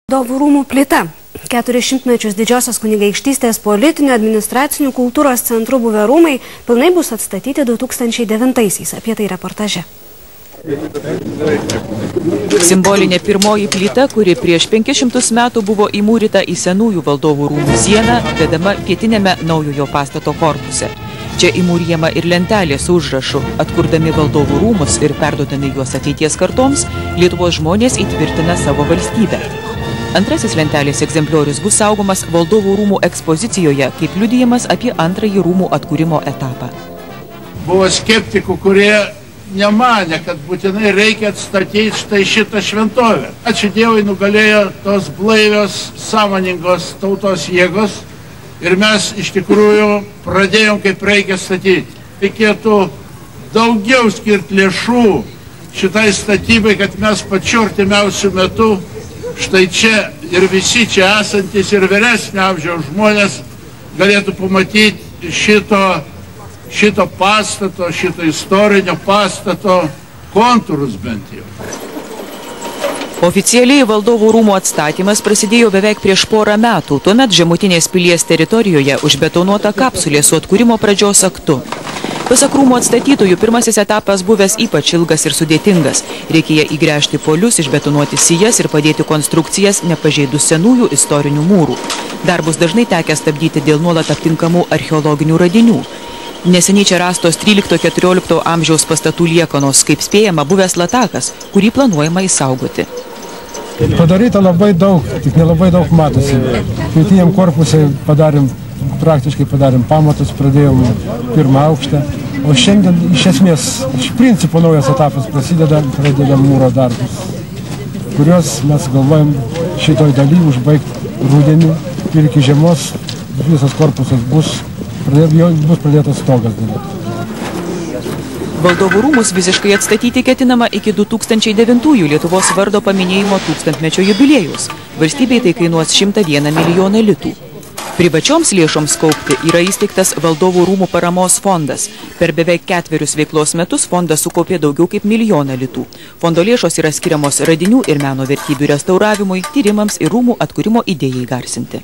Valdovų rūmų plita. 400 mečius Didžiosios kunigaikštystės politinių, administracinių, kultūros centrų buvę rūmai pilnai bus atstatyti 2009-aisiais. Apie tai reportaže. Simbolinė pirmoji plyta, kuri prieš 500 metų buvo įmūryta į senųjų Valdovų rūmų sieną, dedama pietinėme naujojo pastato korpuse. Čia įmūrijama ir lentelė su užrašu: atkurdami Valdovų rūmus ir perduodami juos ateities kartoms, Lietuvos žmonės įtvirtina savo valstybę. Antrasis lentelės egzempliorius bus saugomas Valdovų rūmų ekspozicijoje kaip liudijimas apie antrąjį rūmų atkūrimo etapą. Buvo skeptikų, kurie nemanė, kad būtinai reikia atstatyti štai šitą šventovę. Ačiū Dievui, nugalėjo tos blaivios, sąmoningos tautos jėgos ir mes iš tikrųjų pradėjom kaip reikia statyti. Reikėtų daugiau skirti lėšų šitai statybai, kad mes pačiu artimiausiu metu štai čia ir visi čia esantis ir vyresnio amžiaus žmonės galėtų pamatyti šito pastato, šito istorinio pastato kontūrus bent jau. Oficialiai Valdovų rūmų atstatymas prasidėjo beveik prieš porą metų. Tuomet žemutinės pilies teritorijoje užbetonuota kapsulė su atkūrimo pradžios aktu. Pasak rūmų atstatytojų, pirmasis etapas buvęs ypač ilgas ir sudėtingas. Reikėjo įgręžti polius, išbetonuoti sijas ir padėti konstrukcijas nepažeidus senųjų istorinių mūrų. Darbus dažnai tekę stabdyti dėl nuolat aptinkamų archeologinių radinių. Neseniai čia rastos 13–14 amžiaus pastatų liekanos, kaip spėjama, buvęs latakas, kurį planuojama išsaugoti. Padaryta labai daug, tik nelabai daug matosi. Pietiniam korpusai praktiškai padarėm pamatus, pradėjom pirmą aukštą, o šiandien iš esmės, iš principo naujas etapas prasideda, pradedam mūro darbus, kuriuos mes galvojam šitoj daly užbaigti rudenį ir iki žiemos visas korpusas bus pradėtas stogas daryti. Valdovų rūmus visiškai atstatyti ketinama iki 2009-ųjų Lietuvos vardo paminėjimo 1000-mečio jubiliejaus. Valstybei tai kainuos 101 milijoną litų. Privačioms lėšoms kaupti yra įsteigtas Valdovų rūmų paramos fondas. Per beveik 4 veiklos metus fondas sukaupė daugiau kaip 1 milijoną litų. Fondo lėšos yra skiriamos radinių ir meno vertybių restauravimui, tyrimams ir rūmų atkūrimo idėjai garsinti.